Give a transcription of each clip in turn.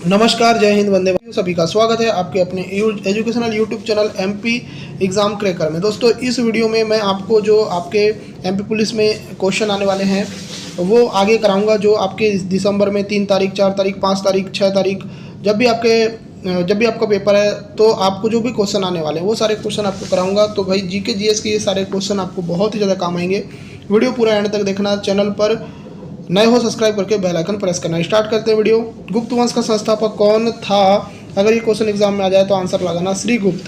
नमस्कार, जय हिंद, वंदे मातरम। सभी का स्वागत है आपके अपने educational YouTube channel MP exam cracker में। दोस्तों, इस वीडियो में मैं आपको जो आपके एमपी पुलिस में क्वेश्चन आने वाले हैं वो आगे कराऊंगा। जो आपके दिसंबर में 3 तारीख, 4 तारीख, 5 तारीख, 6 तारीख जब भी आपका पेपर है तो आपको जो भी क्वेश्चन आने वाले हैं वो सारे क्वेश्चन आपको कराऊंगा। तो भाई जीके जीएस के ये सारे क्वेश्चन आपको बहुत ही ज़्यादा काम आएंगे। वीडियो पूरा एंड तक देखना। चैनल पर नए हो सब्सक्राइब करके बेल आइकन प्रेस करना। स्टार्ट करते हैं वीडियो। गुप्त वंश का संस्थापक कौन था? अगर ये क्वेश्चन एग्जाम में आ जाए तो आंसर लगाना श्रीगुप्त।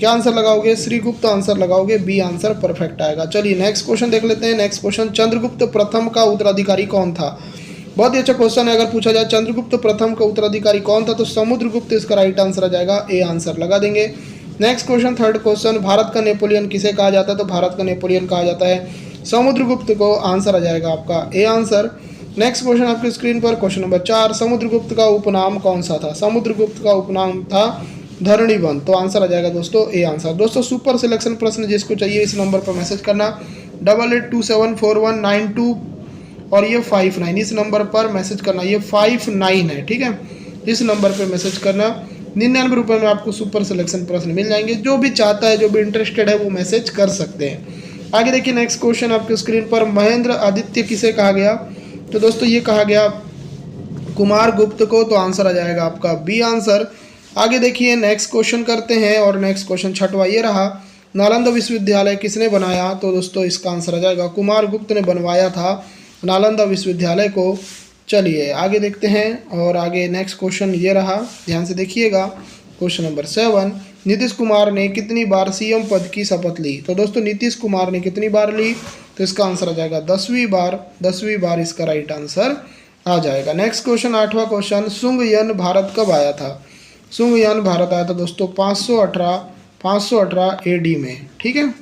क्या आंसर लगाओगे? श्रीगुप्त आंसर लगाओगे। बी आंसर परफेक्ट आएगा। चलिए नेक्स्ट क्वेश्चन देख लेते हैं। नेक्स्ट क्वेश्चन, चंद्रगुप्त प्रथम का उत्तराधिकारी कौन था? बहुत ही अच्छा क्वेश्चन है। अगर पूछा जाए चंद्रगुप्त प्रथम का उत्तराधिकारी कौन था तो समुद्रगुप्त इसका राइट आंसर आ जाएगा। ए आंसर लगा देंगे। Next question, third question, Bharat का नेपोलियन किसे कहा जाता है? तो भारत का नेपोलियन कहा जाता है समुद्रगुप्त को। आंसर आ जाएगा आपका ए आंसर। नेक्स्ट क्वेश्चन आपकी स्क्रीन पर, क्वेश्चन नंबर 4, समुद्रगुप्त का उपनाम कौन सा था? समुद्रगुप्त का उपनाम था धरणीवन। तो आंसर आ जाएगा दोस्तों ए आंसर। दोस्तों, सुपर सिलेक्शन प्रश्न जिसको चाहिए इस नंबर पर मैसेज करना 88274192 और ये 59 इस नंबर पर मैसेज करना। ये 59 है, ठीक है। इस नंबर पर मैसेज करना। 99 रुपये में आपको सुपर सिलेक्शन प्रश्न मिल जाएंगे। जो भी चाहता है, जो भी इंटरेस्टेड है वो मैसेज कर सकते हैं। आगे देखिए नेक्स्ट क्वेश्चन आपकी स्क्रीन पर, महेंद्र आदित्य किसे कहा गया? तो दोस्तों ये कहा गया कुमार गुप्त को। तो आंसर आ जाएगा आपका बी आंसर। आगे देखिए नेक्स्ट क्वेश्चन करते हैं। और नेक्स्ट क्वेश्चन छठवां ये रहा, नालंदा विश्वविद्यालय किसने बनाया? तो दोस्तों इसका आंसर आ जाएगा कुमार गुप्त ने बनवाया था नालंदा विश्वविद्यालय को। चलिए आगे देखते हैं। और आगे नेक्स्ट क्वेश्चन ये रहा, ध्यान से देखिएगा। क्वेश्चन नंबर 7, नीतीश कुमार ने कितनी बार सीएम पद की शपथ ली? तो दोस्तों नीतीश कुमार ने कितनी बार ली? तो इसका आंसर आ जाएगा 10वीं बार। 10वीं बार इसका राइट आंसर आ जाएगा। नेक्स्ट क्वेश्चन, 8वां क्वेश्चन, सुंगयन भारत कब आया था? सुंगयन भारत आया था दोस्तों 518 एडी में, ठीक है।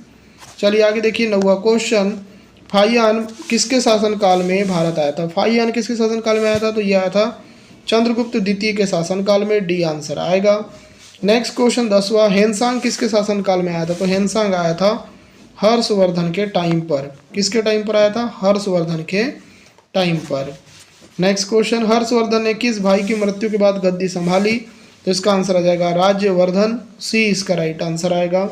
चलिए आगे देखिए 9वां क्वेश्चन, फाहियान किसके शासनकाल में भारत आया था? फाहियान किसके शासनकाल में आया था? तो यह आया था चंद्रगुप्त द्वितीय के शासनकाल में। डी आंसर आएगा। नेक्स्ट क्वेश्चन 10वां, हेनसांग किसके शासनकाल में आया था? तो हेनसांग आया था हर्षवर्धन के टाइम पर। किसके टाइम पर आया था? हर्षवर्धन के टाइम पर। नेक्स्ट क्वेश्चन, हर्षवर्धन ने किस भाई की मृत्यु के बाद गद्दी संभाली? तो इसका आंसर आ जाएगा राज्यवर्धन। सी इसका राइट आंसर आएगा।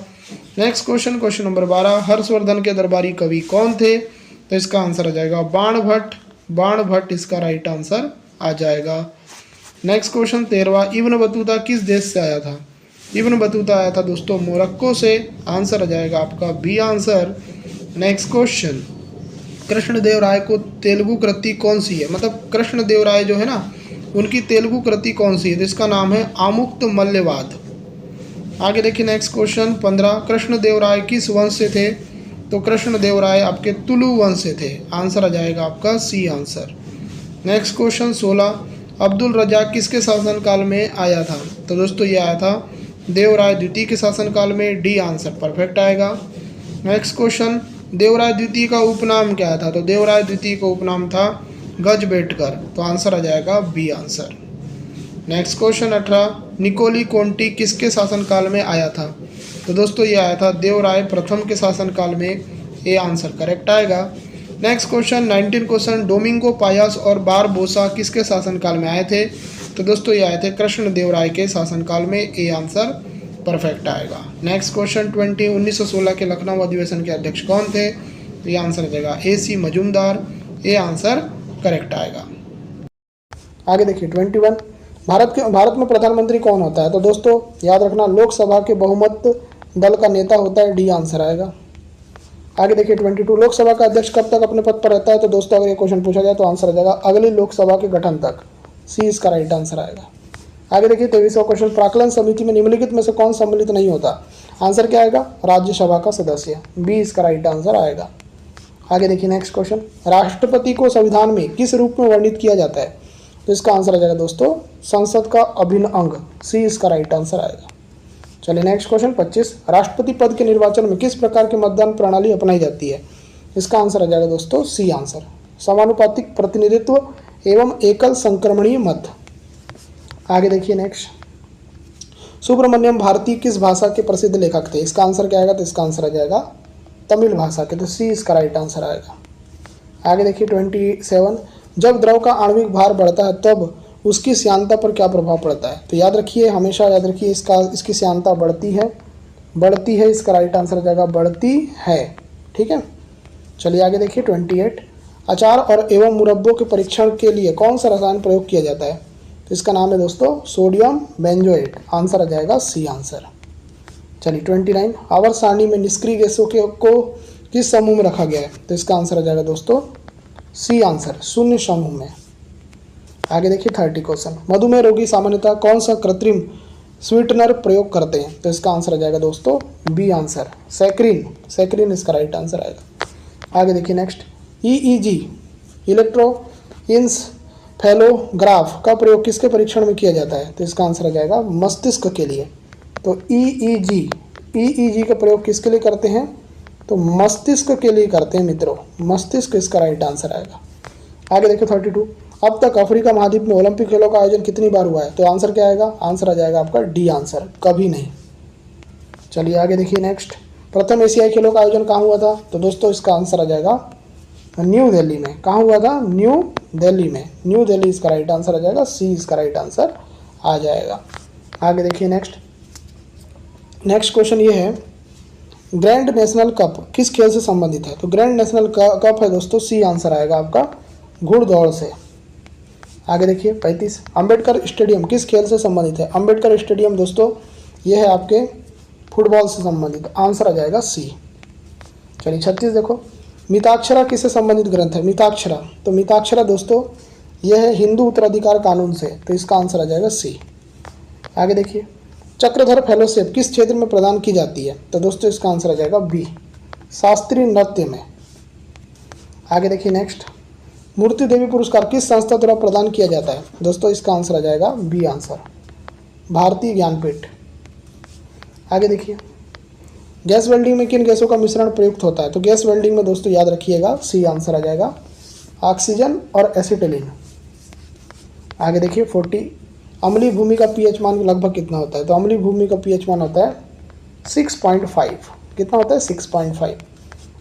Next question, question number 12, Harshvardhan के दरबारी कवि कौन थे? तो इसका आंसर आ जाएगा बाणभट्ट। बाणभट्ट इसका राइट आंसर आ जाएगा। नेक्स्ट क्वेश्चन 13वां, इब्न बतूता किस देश से आया था? इब्न बतूता आया था दोस्तों मोरक्को से। आंसर आ जाएगा आपका B answer. Next question, Krishnadev Rai को तेलुगु कृति कौन सी है? मतलब कृष्णदेव राय जो है ना, उनकी तेलुगु कृति कौन सी है? तो इसका नाम है आमुक्त मल्यवाद। आगे देखिए नेक्स्ट क्वेश्चन 15, कृष्णदेव राय किस वंश से थे? तो कृष्णदेव राय आपके तुलु वंश से थे। आंसर आ जाएगा आपका C answer. Next question 16, Abdul Razzaq किसके शासनकाल में आया था? तो दोस्तों ये आया था देवराय द्वितीय के शासनकाल में। डी आंसर परफेक्ट आएगा। नेक्स्ट क्वेश्चन, देवराय द्वितीय का उपनाम क्या था? तो देवराय द्वितीय का उपनाम था गजबेटकर। तो आंसर आ जाएगा B answer. Next question 18, Nicolo Conti किसके शासनकाल में आया था? तो दोस्तों ये आया था देवराय प्रथम के शासनकाल में। ए आंसर करेक्ट आएगा। नेक्स्ट क्वेश्चन 19 क्वेश्चन, डोमिंगो पायास और बारबोसा किसके शासनकाल में आए थे? तो दोस्तों ये आए थे कृष्णदेव राय के शासनकाल में। ए आंसर परफेक्ट आएगा। नेक्स्ट क्वेश्चन 20, 1916 के लखनऊ अधिवेशन के अध्यक्ष कौन थे? तो ये आंसर आ जाएगा AC Majumdar. A answer correct आएगा। आगे देखिए 21, भारत में प्रधानमंत्री कौन होता है? तो दोस्तों याद रखना लोकसभा के बहुमत दल का नेता होता है। डी आंसर आएगा। आगे देखिए 22, लोकसभा का अध्यक्ष कब तक अपने पद पर रहता है? तो दोस्तों अगर ये क्वेश्चन पूछा जाए तो आंसर आ जाएगा अगली लोकसभा के गठन तक। सी इसका राइट आंसर आएगा। आगे देखिए 23वां क्वेश्चन, प्राक्कलन समिति में निम्नलिखित में से कौन सम्मिलित नहीं होता? आंसर क्या आएगा? राज्यसभा का सदस्य। बी इसका राइट आंसर आएगा। आगे देखिए नेक्स्ट क्वेश्चन, राष्ट्रपति को संविधान में किस रूप में वर्णित किया जाता है? तो इसका आंसर आ जाएगा दोस्तों संसद का अभिन्न अंग। सी इसका राइट आंसर आएगा। चलिए नेक्स्ट क्वेश्चन 25, राष्ट्रपति पद के निर्वाचन में किस प्रकार की मतदान प्रणाली अपनाई जाती है? इसका आंसर आ जाएगा दोस्तों सी आंसर, समानुपातिक प्रतिनिधित्व एवं एकल संक्रमणीय मत। आगे देखिए नेक्स्ट, सुब्रमण्यम भारती किस भाषा के प्रसिद्ध लेखक थे? इसका आंसर क्या आएगा? तो इसका आंसर आ जाएगा तमिल भाषा के। तो सी इसका राइट आंसर आएगा। आगे देखिए 27, जब द्रव का आणविक भार बढ़ता है तब उसकी श्यानता पर क्या प्रभाव पड़ता है? तो याद रखिए, हमेशा याद रखिए, इसकी श्यानता बढ़ती है, इसका राइट आंसर हो जाएगा बढ़ती है। ठीक है, चलिए आगे देखिए 28। अचार और एवं मुरब्बों के परीक्षण के लिए कौन सा रसायन प्रयोग किया जाता है? तो इसका नाम है दोस्तों सोडियम बेंजोएट। आंसर आ जाएगा सी आंसर। चलिए 29। आवर्त सारणी में निष्क्रिय गैसों को किस समूह में रखा गया है? तो इसका आंसर आ जाएगा दोस्तों सी आंसर, शून्य समूह में। आगे देखिए 30 क्वेश्चन। मधुमेह रोगी सामान्यतः कौन सा कृत्रिम स्वीटनर प्रयोग करते हैं? तो इसका आंसर आ जाएगा दोस्तों बी आंसर, सैक्रिन इसका राइट आंसर आएगा। आगे देखिए नेक्स्ट, ईईजी इलेक्ट्रोइंसेफेलोग्राफ का प्रयोग किसके परीक्षण में किया जाता है? तो इसका आंसर आ जाएगा मस्तिष्क के लिए। तो ईईजी का प्रयोग किसके लिए करते हैं? तो मस्तिष्क के लिए करते हैं मित्रों, मस्तिष्क इसका राइट आंसर आएगा। आगे देखिए 32। अब तक अफ्रीका महाद्वीप में ओलंपिक खेलों का आयोजन कितनी बार हुआ है? तो आंसर क्या आएगा? आंसर आ जाएगा आपका डी आंसर, कभी नहीं। चलिए आगे देखिए नेक्स्ट, प्रथम एशियाई खेलों का आयोजन कहाँ हुआ था? तो दोस्तों इसका आंसर आ जाएगा न्यू दिल्ली में। कहाँ हुआ था? न्यू दिल्ली में। न्यू दिल्ली इसका राइट आंसर आ जाएगा, सी इसका राइट आंसर आ जाएगा। आगे देखिए नेक्स्ट क्वेश्चन ये है, ग्रैंड नेशनल कप किस खेल से संबंधित है? तो ग्रैंड नेशनल कप है दोस्तों, सी आंसर आएगा आपका घुड़दौड़ से। आगे देखिए 35। अंबेडकर स्टेडियम किस खेल से संबंधित है? अंबेडकर स्टेडियम दोस्तों ये है आपके फुटबॉल से संबंधित, आंसर आ जाएगा सी। चलिए 36 देखो, मिताक्षरा किससे संबंधित ग्रंथ है? मिताक्षरा, तो मिताक्षरा दोस्तों यह है हिंदू उत्तराधिकार कानून से, तो इसका आंसर आ जाएगा सी। आगे देखिए, चक्रधर फेलोशिप किस क्षेत्र में प्रदान की जाती है? तो दोस्तों इसका आंसर आ जाएगा बी, शास्त्रीय नृत्य में। आगे देखिए नेक्स्ट, मूर्ति देवी पुरस्कार किस संस्था द्वारा प्रदान किया जाता है? दोस्तों इसका आंसर आ जाएगा बी आंसर, भारतीय ज्ञानपीठ। आगे देखिए, गैस वेल्डिंग में किन गैसों का मिश्रण प्रयुक्त होता है? तो गैस वेल्डिंग में दोस्तों याद रखिएगा सी आंसर आ जाएगा, ऑक्सीजन और एसिटिलीन। आगे देखिए 40। अम्लीय भूमि का पीएच मान लगभग कितना होता है? तो अम्लीय भूमि का पीएच मान होता है 6.5। कितना होता है? 6.5।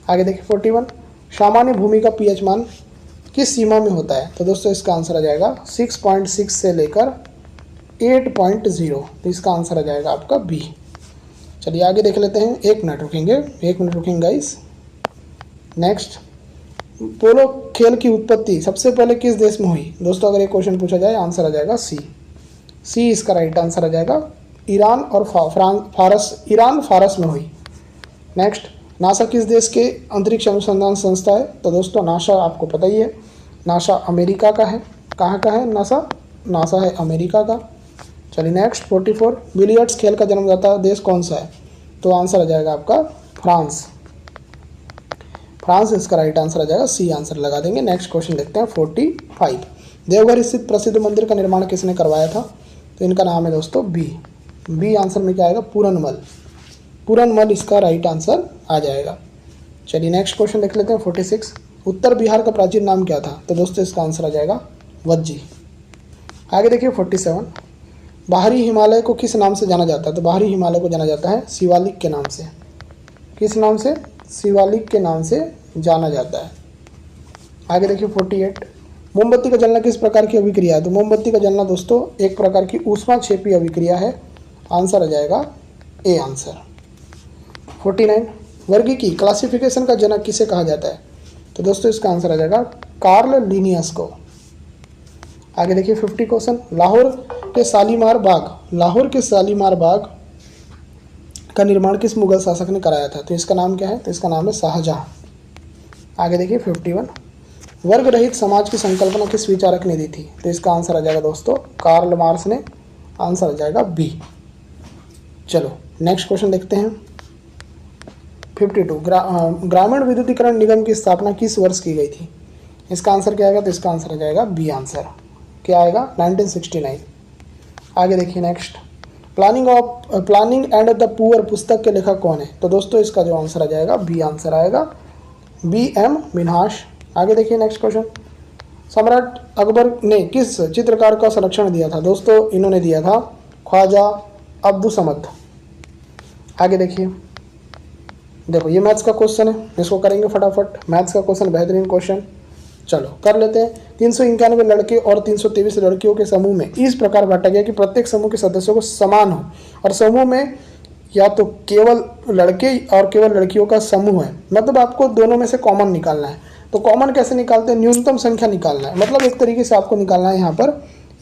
आगे देखिए 41। सामान्य भूमि का पीएच मान किस सीमा में होता है? तो दोस्तों इसका आंसर आ जाएगा 6.6 से लेकर 8.0, तो इसका आंसर आ जाएगा आपका बी। चलिए आगे देख लेते हैं, 1 मिनट रुकेंगे गाइस। नेक्स्ट, पोलो खेल की उत्पत्ति सबसे पहले किस देश में हुई? दोस्तों अगर ये क्वेश्चन पूछा जाए आंसर आ जाएगा सी इसका राइट आंसर आ जाएगा, ईरान और फारस में हुई। नेक्स्ट, नासा किस देश के अंतरिक्ष अनुसंधान संस्था है? तो दोस्तों नासा आपको पता ही है, नासा अमेरिका का है। कहाँ का है नासा है अमेरिका का। चलिए नेक्स्ट 44। बिलियर्ड्स खेल का जन्मदाता देश कौन सा है? तो आंसर आ जाएगा आपका फ्रांस इसका राइट आंसर आ जाएगा, सी आंसर लगा देंगे। नेक्स्ट क्वेश्चन देखते हैं 45। देवघर स्थित प्रसिद्ध मंदिर का निर्माण किसने करवाया था? तो इनका नाम है दोस्तों बी आंसर में क्या आएगा? पूरनमल इसका राइट आंसर आ जाएगा। चलिए नेक्स्ट क्वेश्चन देख लेते हैं 46। उत्तर बिहार का प्राचीन नाम क्या था? तो दोस्तों इसका आंसर आ जाएगा वज्जी। आगे देखिए 47। बाहरी हिमालय को किस नाम से जाना जाता है? तो बाहरी हिमालय को जाना जाता है शिवालिक के नाम से। किस नाम से? शिवालिक के नाम से जाना जाता है। आगे देखिए 48। मोमबत्ती का जलना किस प्रकार की अभिक्रिया है? तो मोमबत्ती का जलना दोस्तों एक प्रकार की ऊष्माक्षेपी अभिक्रिया है, आंसर आ जाएगा ए आंसर। 49। वर्गी की क्लासिफिकेशन का जनक किसे कहा जाता है? तो दोस्तों इसका आंसर आ जाएगा कार्ल लिनियस को। आगे देखिए 50 क्वेश्चन। लाहौर के शालीमार बाग का निर्माण किस मुगल शासक ने कराया था? तो इसका नाम क्या है? तो इसका नाम है शाहजहां। आगे देखिए 51। वर्ग रहित समाज की संकल्पना किस विचारक ने दी थी? तो इसका आंसर आ जाएगा दोस्तों कार्ल मार्क्स ने, आंसर आ जाएगा बी। चलो नेक्स्ट क्वेश्चन देखते हैं 52। ग्रामीण विद्युतीकरण निगम की स्थापना किस वर्ष की गई थी? इसका आंसर क्या आएगा? तो इसका आंसर आ जाएगा बी आंसर, क्या आएगा? 1969। आगे देखिए next, planning and the poor पुस्तक के लेखक कौन है? तो दोस्तों इसका जो आंसर आ जाएगा बी आंसर आएगा, B.M. मिन्हास। आगे देखिए नेक्स्ट क्वेश्चन। सम्राट अकबर ने किस चित्रकार का संरक्षण दिया था? दोस्तों इन्होंने दिया था ख्वाजा अब्दुल समद। आगे देखिए, देखो ये मैथ्स का क्वेश्चन है, इसको करेंगे फटाफट। मैथ्स का क्वेश्चन बेहतरीन क्वेश्चन। चलो कर लेते हैं। 391 लड़के और 323 लड़कियों के समूह में इस प्रकार बांटा गया कि प्रत्येक समूह के सदस्यों को समान हो, और समूह में या तो केवल लड़के और केवल लड़कियों का समूह है, मतलब आपको दोनों में से कॉमन निकालना है। तो कॉमन कैसे निकालते हैं, न्यूनतम संख्या निकालना है, मतलब एक तरीके से आपको निकालना है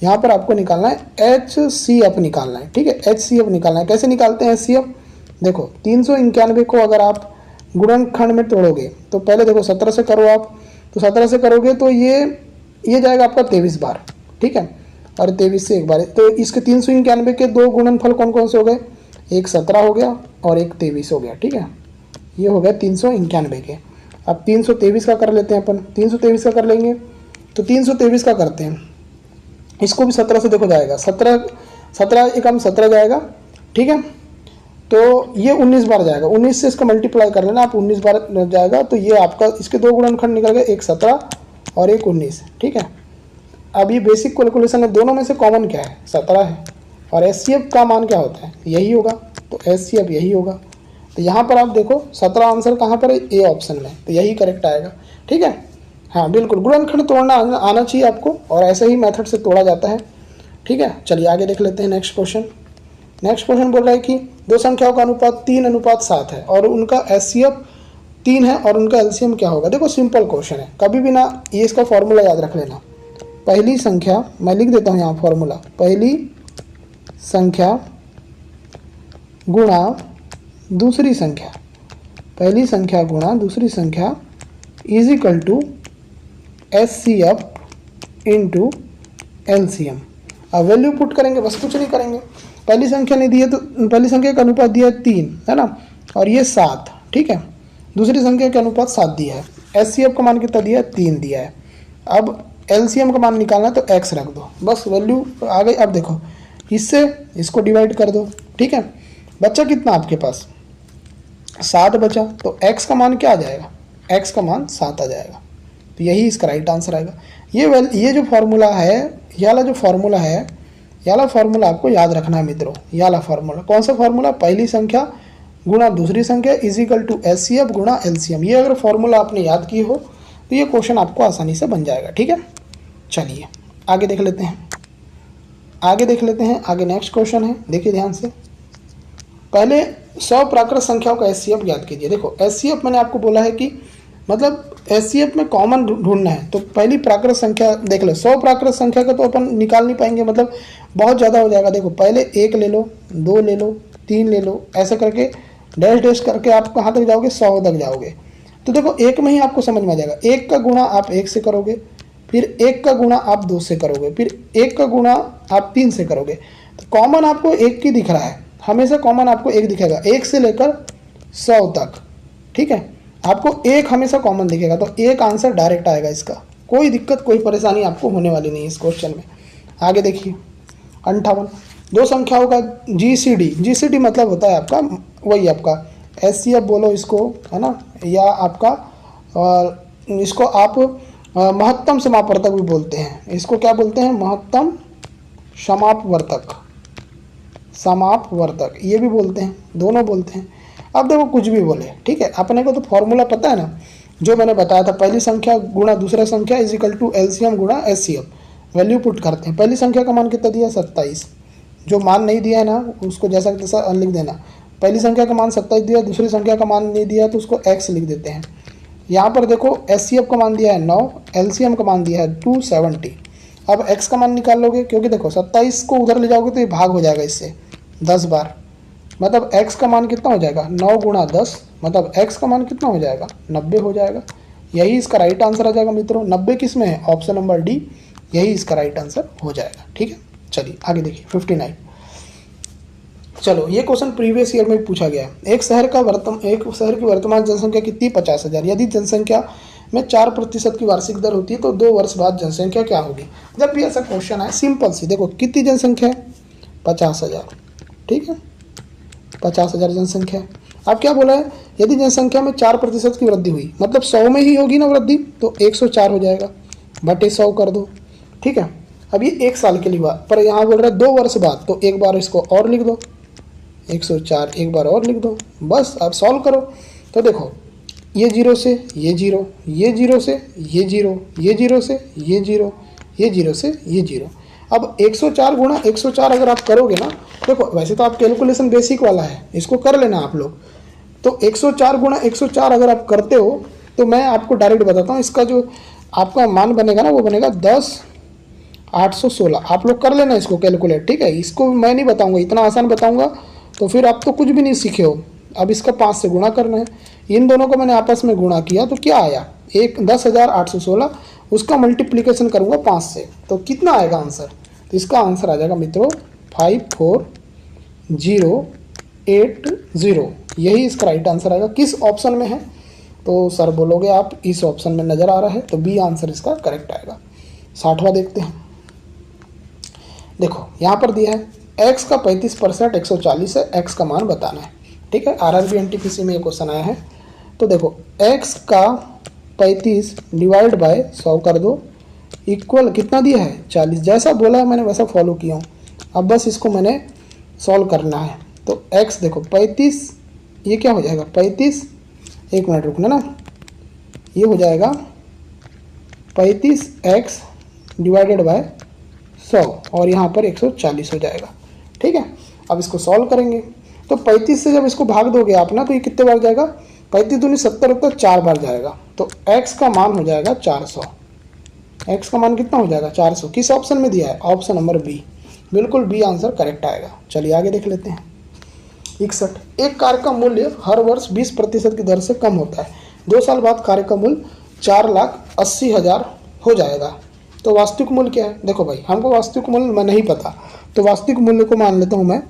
यहाँ पर आपको निकालना है HCF निकालना है, ठीक है, HCF निकालना है। कैसे निकालते हैं HCF, देखो 391 को अगर आप गुणनखंड में तोड़ोगे तो पहले देखो 17 से करो आप, तो 17 से करोगे तो ये जाएगा आपका 23 बार, ठीक है, और 23 से एक बार, तो इसके 391 के दो गुणनफल कौन कौन से हो गए, एक 17 हो गया और एक 23 हो गया, ठीक है, ये हो गया 391 के। अब 323 का कर लेते हैं अपन, 323 का कर लेंगे, तो 323 का करते हैं, इसको भी 17 से देखो जाएगा, 17 एक हम 17 जाएगा, ठीक है, तो ये 19 बार जाएगा, 19 से इसका मल्टीप्लाई कर लेना आप, 19 बार जाएगा, तो ये आपका इसके दो गुणनखंड निकल गए, एक 17 और एक 19, ठीक है। अब ये बेसिक कैलकुलेशन है, दोनों में से कॉमन क्या है, 17 है, और HCF का मान क्या होता है, यही होगा, तो HCF यही होगा। तो यहाँ पर आप देखो 17 आंसर कहाँ पर है, ए ऑप्शन में, तो यही करेक्ट आएगा, ठीक है। हाँ बिल्कुल, गुणनखंड तोड़ना आना चाहिए आपको, और ऐसे ही मेथड से तोड़ा जाता है, ठीक है। चलिए आगे देख लेते हैं नेक्स्ट क्वेश्चन। नेक्स्ट क्वेश्चन बोल रहा है कि दो संख्याओं का अनुपात 3:7 है और उनका HCF 3 है और उनका LCM क्या होगा। देखो सिंपल क्वेश्चन है, कभी भी ना ये इसका फॉर्मूला याद रख लेना। पहली संख्या मैं लिख देता हूँ यहाँ फॉर्मूला, पहली संख्या गुणा दूसरी संख्या, पहली संख्या गुणा दूसरी संख्या is equal to HCF into LCM। अब वैल्यू पुट करेंगे, बस कुछ नहीं करेंगे। पहली संख्या नहीं दी है तो पहली संख्या का अनुपात दिया है 3, है ना, और ये 7, ठीक है। दूसरी संख्या का अनुपात 7 दिया है, HCF का मान कितना दिया है, 3 दिया है। अब LCM का मान निकालना है तो x रख दो, बस वैल्यू आ गई। अब देखो इससे इसको डिवाइड कर दो, ठीक है। बच्चा कितना आपके पास 7 बचा, तो x का मान क्या आ जाएगा, x का मान 7 आ जाएगा, तो यही इसका राइट आंसर आएगा। ये जो फॉर्मूला है, ये वाला जो फॉर्मूला है, ये वाला फॉर्मूला आपको याद रखना है मित्रों। ये वाला फॉर्मूला कौन सा फॉर्मूला, पहली संख्या गुणा दूसरी संख्या इज इक्वल टू HCF गुणा LCM। ये अगर फॉर्मूला आपने याद की हो तो ये क्वेश्चन आपको आसानी से बन जाएगा, ठीक है। चलिए आगे देख लेते हैं, आगे नेक्स्ट क्वेश्चन है, देखिए ध्यान से। पहले 100 प्राकृत संख्याओं का HCF याद कीजिए। देखो HCF मैंने आपको बोला है कि मतलब HCF में कॉमन ढूंढना है, तो पहली प्राकृत संख्या देख लो। 100 प्राकृत संख्या का तो अपन निकाल नहीं पाएंगे, मतलब बहुत ज़्यादा हो जाएगा। देखो पहले 1 ले लो, 2 ले लो, 3 ले लो, ऐसे करके डैश डैश करके आप कहाँ तक जाओगे, 100 तक जाओगे। तो देखो एक में ही आपको समझ में आ जाएगा, 1 का गुणा आप 1 से करोगे, फिर 1 का गुणा आप 2 से करोगे, फिर 1 का गुणा आप 3 से करोगे। तो कॉमन आपको 1 की दिख रहा है, हमेशा कॉमन आपको 1 दिखेगा, 1 से लेकर 100 तक, ठीक है। आपको 1 हमेशा कॉमन दिखेगा, तो 1 आंसर डायरेक्ट आएगा इसका, कोई दिक्कत कोई परेशानी आपको होने वाली नहीं इस क्वेश्चन में। आगे देखिए 58, दो संख्याओं का GCD मतलब होता है आपका वही आपका HCF बोलो इसको, है ना, या आपका इसको आप महत्तम समापवर्तक भी बोलते हैं। इसको क्या बोलते हैं, महत्तम समापवर्तक ये भी बोलते हैं, दोनों बोलते हैं। अब देखो कुछ भी बोले, ठीक है, अपने को तो फॉर्मूला पता है ना, जो मैंने बताया था, पहली संख्या गुणा दूसरा संख्या इज इक्वल टू LCM गुणा HCF। वैल्यू पुट करते हैं, पहली संख्या का मान कितना दिया, 27। जो मान नहीं दिया है ना उसको जैसा कि तैसा लिख देना। पहली संख्या का मान 27 दिया, दूसरी संख्या का मान नहीं दिया तो उसको x लिख देते हैं। यहाँ पर देखो HCF का मान दिया है 9, LCM का मान दिया है 270। अब x का मान निकाल लोगे, क्योंकि देखो 27 को उधर ले जाओगे तो ये भाग हो जाएगा इससे 10 बार, मतलब x का मान कितना हो जाएगा, 9 गुणा 10, मतलब x का मान कितना हो जाएगा, 90 हो जाएगा। यही इसका राइट आंसर आ जाएगा मित्रों। 90 किस में है, ऑप्शन नंबर डी, यही इसका राइट आंसर हो जाएगा, ठीक है। चलिए आगे देखिए 59। चलो ये क्वेश्चन प्रीवियस ईयर में पूछा गया है। एक शहर की वर्तमान जनसंख्या कितनी, 50,000। यदि जनसंख्या में 4% की वार्षिक दर होती है तो 2 वर्ष बाद जनसंख्या क्या होगी। जब भी ऐसा क्वेश्चन है सिंपल सी, देखो कितनी जनसंख्या है, 50,000, ठीक है, 50,000 जनसंख्या है। अब क्या बोला है, यदि जनसंख्या में 4% की वृद्धि हुई, मतलब 100 में ही होगी ना वृद्धि, तो 104 हो जाएगा, बटे 100 कर दो, ठीक है। अब ये 1 साल के लिए हुआ, पर यहाँ बोल रहा है 2 वर्ष बाद, तो एक बार इसको और लिख दो, 104 एक बार और लिख दो, बस अब सॉल्व करो। तो देखो ये जीरो से ये जीरो, ये जीरो से ये जीरो, ये जीरो से ये जीरो, ये जीरो से ये जीरो। अब 104 गुणा 104 अगर आप करोगे ना, देखो वैसे तो आप कैलकुलेशन बेसिक वाला है, इसको कर लेना आप लोग। तो 104 गुणा 104 अगर आप करते हो तो मैं आपको डायरेक्ट बताता हूँ, इसका जो आपका मान बनेगा ना वो बनेगा 10,816। आप लोग कर लेना इसको कैलकुलेट, ठीक है। इसको मैं नहीं बताऊँगा, इतना आसान बताऊँगा तो फिर आप तो कुछ भी नहीं सीखे हो। अब इसका 5 से गुणा करना है, इन दोनों को मैंने आपस में गुणा किया तो क्या आया, 10,816। उसका मल्टीप्लिकेशन करूँगा 5 से तो कितना आएगा आंसर, तो इसका आंसर आ जाएगा मित्रों 54080। यही इसका राइट आंसर आएगा। किस ऑप्शन में है तो सर बोलोगे आप इस ऑप्शन में नज़र आ रहा है, तो बी आंसर इसका करेक्ट आएगा। 60वां देखते हैं। देखो यहाँ पर दिया है x का 35% 140 है, x का मान बताना है, ठीक है। आरआरबी एनटीपीसी में ये क्वेश्चन आया है। तो देखो x का 35 डिवाइड बाय 100 कर दो, इक्वल कितना दिया है 40। जैसा बोला है मैंने वैसा फॉलो किया हूँ। अब बस इसको मैंने सॉल्व करना है। तो x देखो 35, ये क्या हो जाएगा 35, एक मिनट रुकना ना, ये हो जाएगा 35x डिवाइडेड बाय 100 और यहाँ पर 140 हो जाएगा, ठीक है। अब इसको सॉल्व करेंगे तो 35 से जब इसको भाग दोगे आप ना तो ये कितने बार जाएगा, 35 दूनी 70 होता है, 4 बार जाएगा। तो x का मान हो जाएगा 400। x का मान कितना हो जाएगा 400। किस ऑप्शन में दिया है, ऑप्शन नंबर बी, बिल्कुल बी आंसर करेक्ट आएगा। चलिए आगे देख लेते हैं। 61, एक कार का मूल्य हर वर्ष 20% की दर से कम होता है। 2 साल बाद कार का मूल्य 4,80,000 हो जाएगा, तो वास्तविक मूल्य क्या है। देखो भाई हमको वास्तविक मूल्य मैं नहीं पता, तो वास्तविक मूल्य को मान लेता हूँ मैं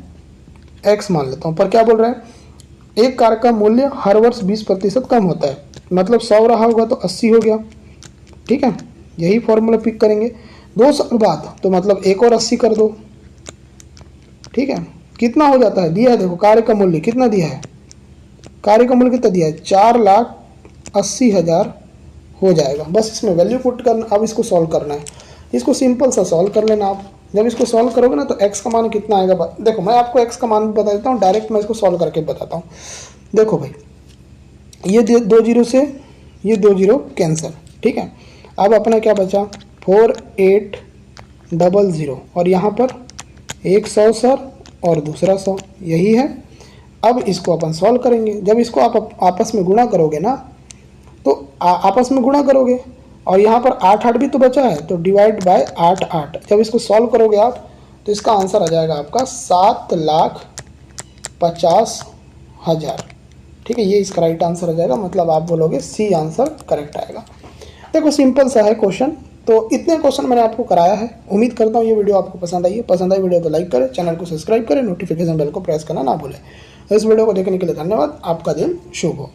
x मान लेता हूँ। पर क्या बोल रहा है, एक कार का मूल्य हर वर्ष 20% कम होता है, मतलब 100 रहा होगा तो 80 हो गया, ठीक है। यही फॉर्मूला पिक करेंगे। 2 साल बाद तो मतलब एक और 80 कर दो, ठीक है। कितना हो जाता है, दिया है देखो कार्य का मूल्य कितना दिया है, कार्य का मूल्य कितना दिया है 4,80,000 हो जाएगा। बस इसमें वैल्यू पुट करना। अब इसको सॉल्व करना है, इसको सिंपल सा सॉल्व कर लेना आप। जब इसको सॉल्व करोगे ना तो x का मान कितना आएगा, देखो मैं आपको x का मान बता देता हूँ, डायरेक्ट मैं इसको सॉल्व करके बताता हूँ। देखो भाई ये 2 जीरो से ये 2 जीरो कैंसिल, ठीक है। अब अपना क्या बचा 4800 और यहाँ पर एक 100 सर और दूसरा 100, यही है। अब इसको अपन सॉल्व करेंगे। जब इसको आप आपस में गुणा करोगे ना तो आपस में गुणा करोगे और यहाँ पर 8 भी तो बचा है, तो डिवाइड बाय 8। जब इसको सॉल्व करोगे आप तो इसका आंसर आ जाएगा आपका 7,50,000, ठीक है। ये इसका राइट आंसर आ जाएगा, मतलब आप बोलोगे सी आंसर करेक्ट आएगा। देखो सिंपल सा है क्वेश्चन। तो इतने क्वेश्चन मैंने आपको कराया है। उम्मीद करता हूँ ये वीडियो आपको पसंद आई है। पसंद आई वीडियो को लाइक करें, चैनल को सब्सक्राइब करें, नोटिफिकेशन बेल को प्रेस करना ना भूलें। इस वीडियो को देखने के लिए धन्यवाद। आपका दिन शुभ हो।